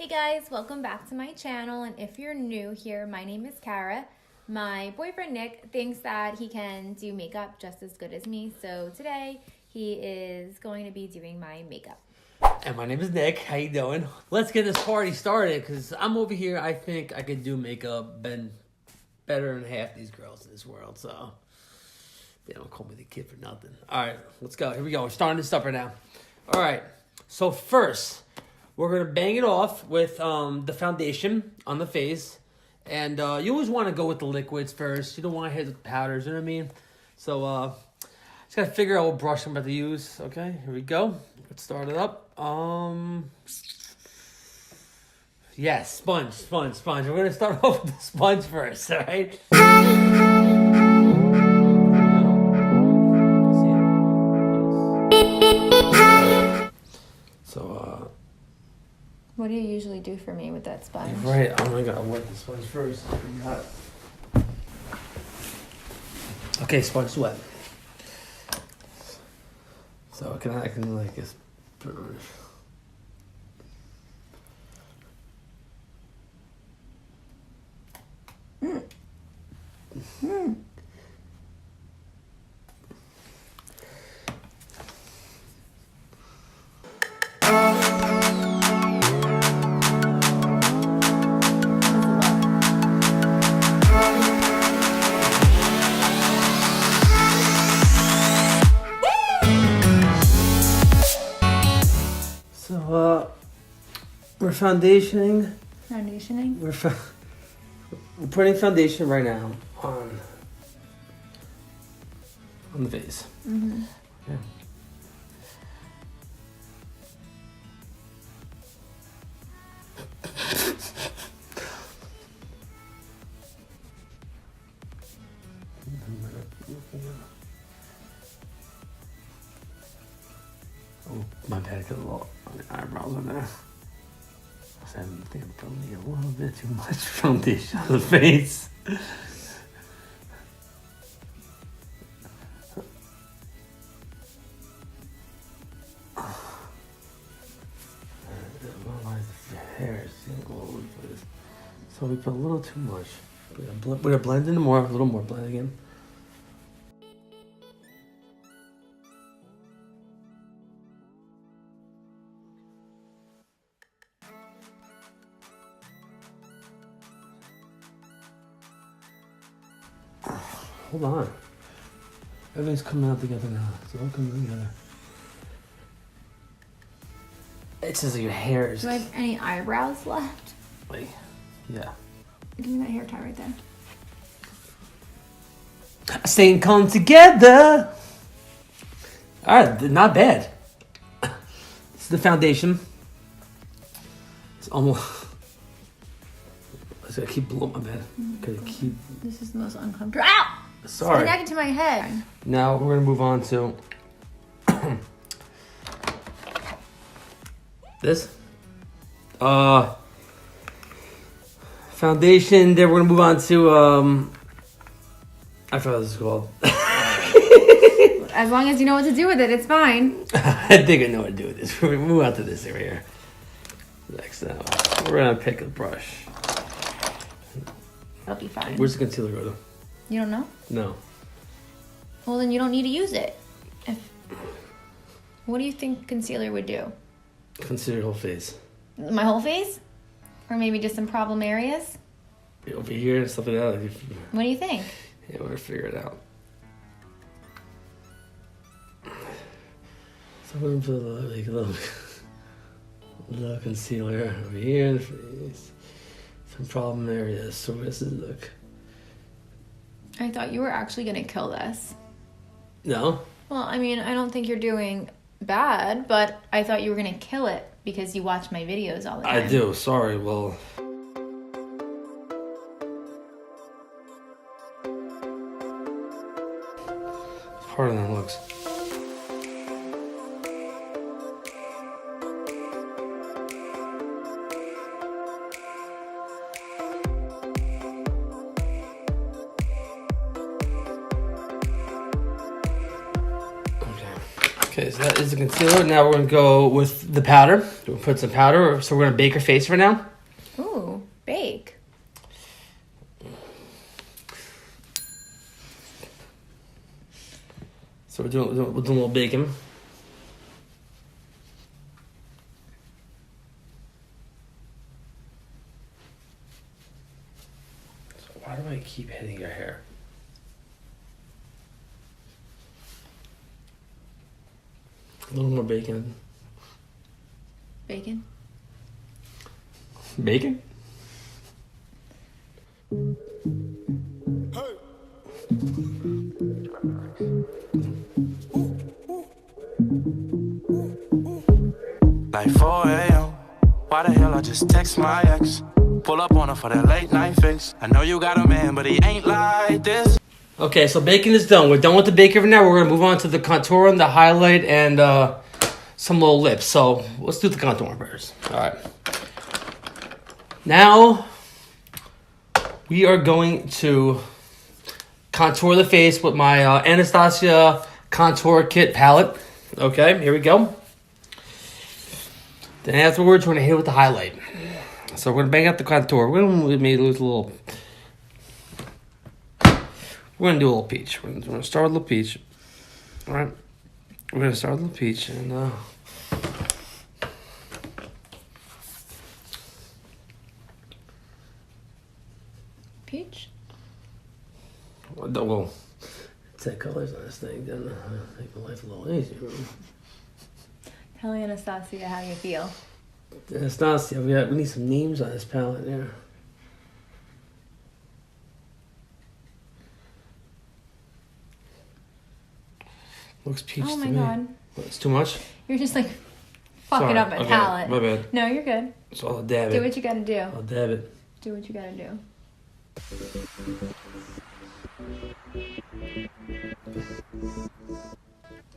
Hey guys, welcome back to my channel, and if you're new here, my name is Cara. My boyfriend Nick thinks that he can do makeup just as good as me, so today he is going to be doing my makeup. And my name is Nick. How you doing? Let's get this party started, because I'm over here. I think I could do makeup better than half these girls in this world, so they don't call me the kid for nothing. All right, let's go. Here we go. We're starting this stuff right now. All right, so first, we're going to bang it off with the foundation on the face. And you always want to go with the liquids first. You don't want to hit the powders, you know what I mean? So, just got to figure out what brush I'm about to use. Okay, here we go. Let's start it up. Yes, sponge. We're going to start off with the sponge first, all right? So, What do you usually do for me with that sponge? right, oh my god, I wet the sponge first. Okay, sponge is wet. So I can like just put it on. So we're foundationing. Foundationing? We're putting foundation right now on the face. Mm-hmm. Yeah. Oh, my bad, I got a little eyebrows on there. I think I'm probably a little bit too much foundation on the face. So we put a little too much. We're gonna blend in more, a little more blend again. Hold on. Everything's coming out together now. It's all coming together. It says your hair is... Do I have any eyebrows left? Wait. Yeah. Give me that hair tie right there. Staying calm together. Alright, not bad. This is the foundation. It's almost... I gotta keep blowing my bed. Gotta keep... This is the most uncomfortable. Ow! Sorry. It's connected to my head. Now we're gonna move on to this. Foundation. Then we're gonna move on to I forgot what this is called. As long as you know what to do with it, it's fine. I think I know what to do with this. We're gonna move on to this area here. Next now, we're gonna pick a brush. It'll be fine. Where's the concealer go to? You don't know? No. Well, then you don't need to use it. What do you think concealer would do? Concealer your whole face. My whole face? Or maybe just some problem areas? Over here and stuff like that. What do you think? Yeah, we're gonna figure it out. So I'm gonna put like a little concealer over here in the face. Some problem areas. So where's it look? I thought you were actually gonna kill this. No? Well, I mean, I don't think you're doing bad, but I thought you were gonna kill it because you watch my videos all the time. I do, sorry, well. It's harder than it looks. Okay, so that is the concealer. Now we're going to go with the powder. We'll put some powder. So we're going to bake her face for now. Ooh, bake. So we're doing a little baking. So why do I keep hitting your hair? A little more bacon. Bacon? Bacon? Like 4 a.m. Why the hell I just text my ex? Pull up on her for that late night fix. I know you got a man, but he ain't like this. Okay, so bacon is done. We're done with the bacon for now. We're going to move on to the contour and the highlight and some little lips. So let's do the contour first. All right. Now we are going to contour the face with my Anastasia Contour Kit palette. Okay, here we go. Then afterwards, we're going to hit it with the highlight. So we're going to bang out the contour. We're going to maybe lose a little... We're going to do a little peach. We're going to start with a little peach. All right. We're going to start with a little peach. And, Peach? well, set colors on this thing. Then make my life a little easier. Tell Anastasia how you feel. Anastasia, we need some names on this palette there. Looks peach Oh to my me. god. It's too much? You're just like fucking Sorry. up my Okay, palette. my bad. No, you're good. So I'll dab Do it. what you gotta do. I'll dab it. Do what you gotta do.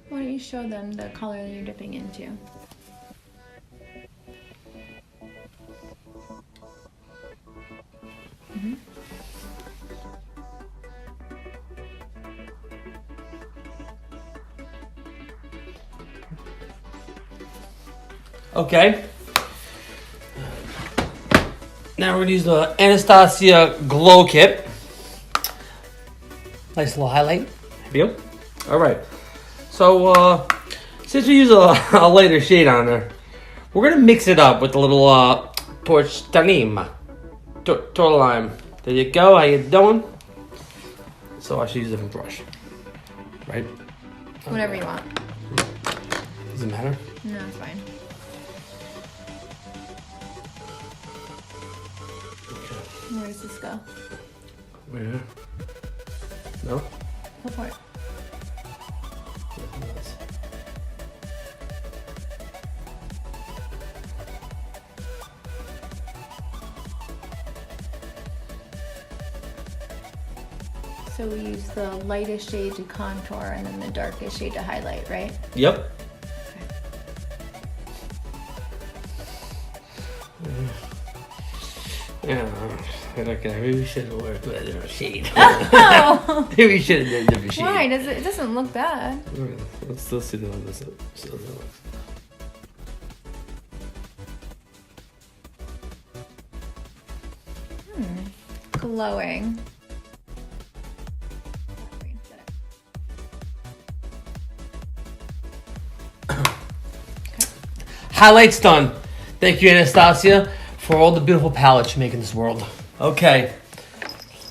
Why don't you show them the color that you're dipping into? Mm-hmm. Okay. Now we're gonna use the Anastasia Glow Kit. Nice little highlight. There you go. All right. So since we use a lighter shade on there, we're gonna mix it up with a little Tortanime. Torlime. There you go. How you doing? So I should use a different brush, right? Whatever you want. Does it matter? No, it's fine. Where does this go? Where? No? Go for it. So we use the lightest shade to contour and then the darkest shade to highlight, right? Yep. Yeah. Okay, maybe we should have worked with a different shade. Oh! Maybe we should have done a different shade. Why? It doesn't look bad. Let's still see the one that's still Glowing. Highlights done. Thank you, Anastasia, for all the beautiful palettes you make in this world. Okay.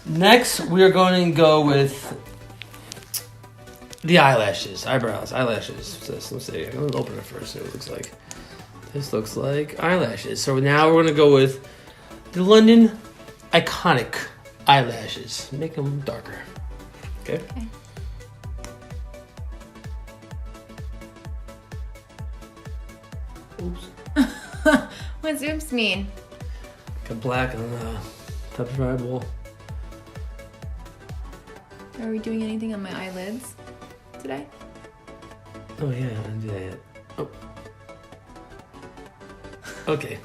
Next, we are going to go with the eyelashes, eyebrows, eyelashes. So let's see. I'm going to open it first. See what it looks like. This looks like eyelashes. So now we're going to go with the London Iconic eyelashes. Make them darker. Okay. Oops. What's oops mean? Got black on the top of your eyeball. Are we doing anything on my eyelids today? Oh yeah, I didn't do that yet. Oh. Okay.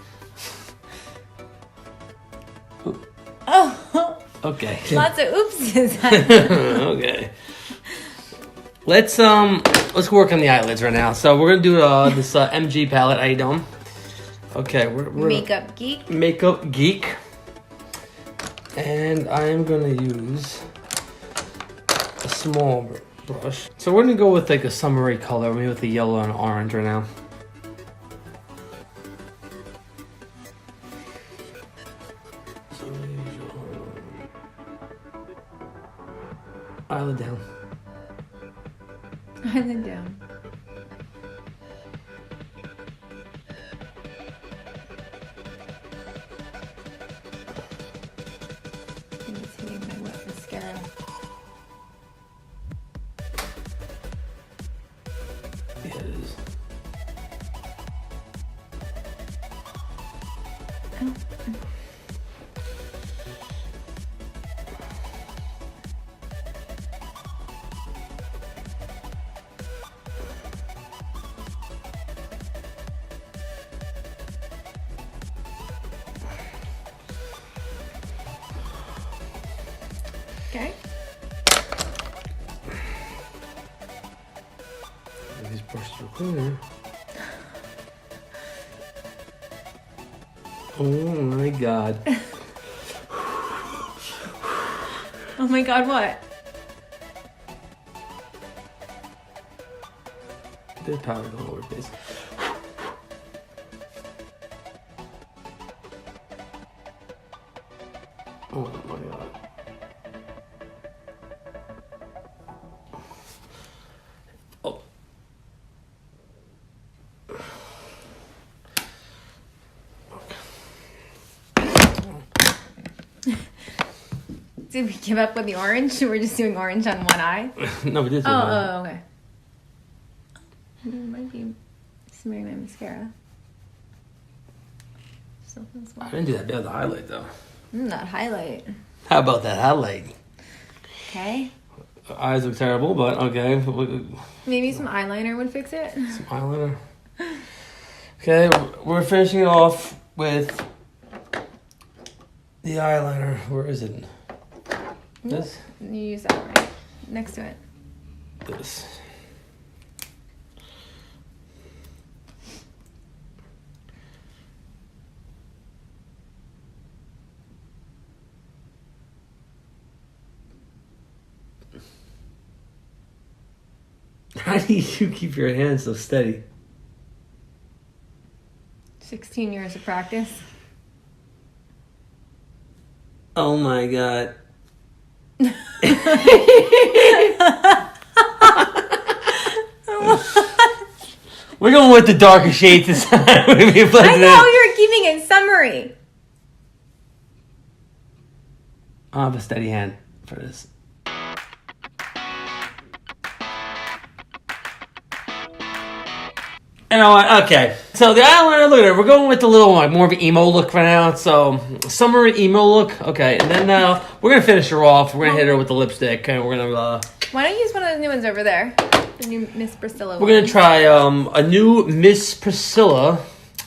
Oh! Okay. Lots of oopses. Okay. Let's let's work on the eyelids right now. So we're gonna do this MG palette. How you doing? Okay, we're Makeup Geek. Makeup Geek, and I am gonna use a small brush. So we're gonna go with like a summery color, maybe with the yellow and orange right now. Eyelid down. Eyelid down. I'm just hitting my wet mascara. Yeah, it is. Oh. Okay. These brushes are cleaner. Oh my god. Oh my god, what? There's powder all over the face. Oh my god. Oh. Did we give up with the orange? We're just doing orange on one eye? No, we did. Oh, okay. I might be smearing my mascara. Still feels I well. didn't do that bad with the highlight though. That highlight. How about that highlight? Okay. Eyes look terrible, but okay. Maybe some eyeliner would fix it. Some eyeliner. Okay, we're finishing it off with the eyeliner. Where is it? This? You use that right next to it. This. How do you keep your hands so steady? 16 years of practice. Oh my god. We're going with the darker shades this time. I know you're keeping it summery. I'll have a steady hand for this. You know what? Okay. So the eyeliner, look at it. We're going with the little, like, more of an emo look for now. So, summer emo look. Okay. And then now, we're going to finish her off. We're going to hit her with the lipstick. And we're going to, Why don't you use one of those new ones over there? The new Miss Priscilla we're going one. to try a new Miss Priscilla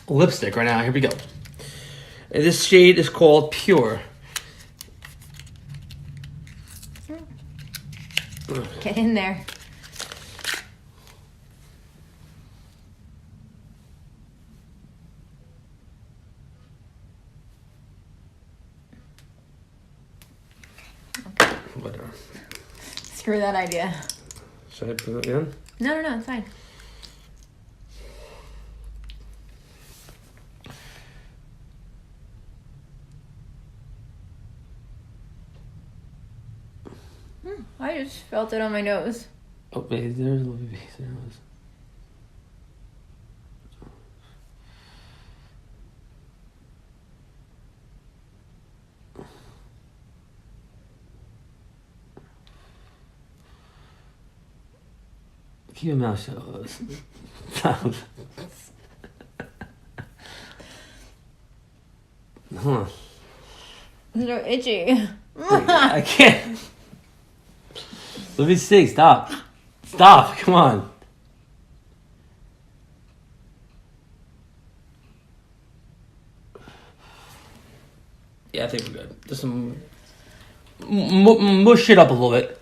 lipstick right now. Here we go. And this shade is called Pure. Get in there. Whatever. Screw that idea. Should I put it in? No, it's fine. I just felt it on my nose. Oh, wait, there's a little bit. There it was. Keep your mouth shut. Stop. Huh. It's so itchy. I can't. Let me see. Stop. Stop. Come on. Yeah, I think we're good. Just some mush it up a little bit.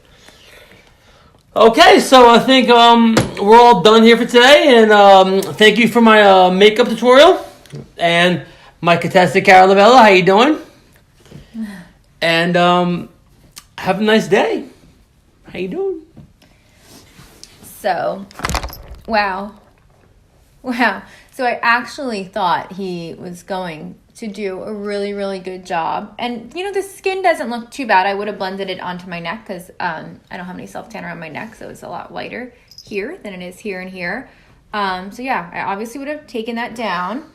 Okay, so I think we're all done here for today, and thank you for my makeup tutorial, and my contestant Cara Lovello. How you doing? And have a nice day. How you doing? So, wow. So I actually thought he was going to do a really, really good job. And, you know, the skin doesn't look too bad. I would have blended it onto my neck because I don't have any self-tanner on my neck, so it's a lot lighter here than it is here and here. So, yeah, I obviously would have taken that down.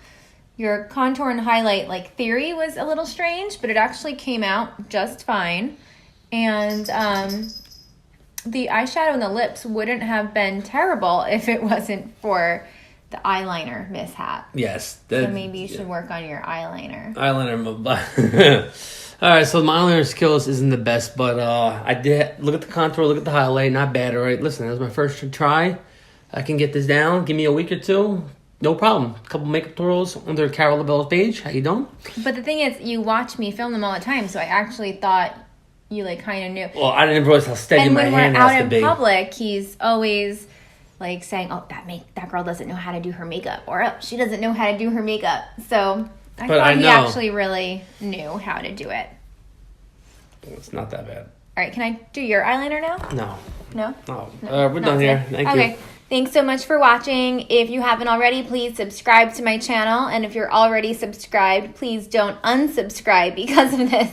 Your contour and highlight, theory was a little strange, but it actually came out just fine. And the eyeshadow and the lips wouldn't have been terrible if it wasn't for the eyeliner mishap. Yes. So maybe you should work on your eyeliner. All right, so my eyeliner skills isn't the best, but I did look at the contour, look at the highlight, not bad, all right? Listen, that was my first try. I can get this down. Give me a week or two. No problem. A couple makeup tutorials under Cara Lovello's page. How you doing? But the thing is, you watch me film them all the time, so I actually thought you kind of knew. Well, I didn't realize how steady my hand has to be. And when we're out in public, he's always saying, "Oh, that girl doesn't know how to do her makeup," or "Oh, she doesn't know how to do her makeup." So I thought he actually really knew how to do it. It's not that bad. All right, can I do your eyeliner now? No. No? No. We're done here. Thank you. Okay. Thanks so much for watching. If you haven't already, please subscribe to my channel. And if you're already subscribed, please don't unsubscribe because of this.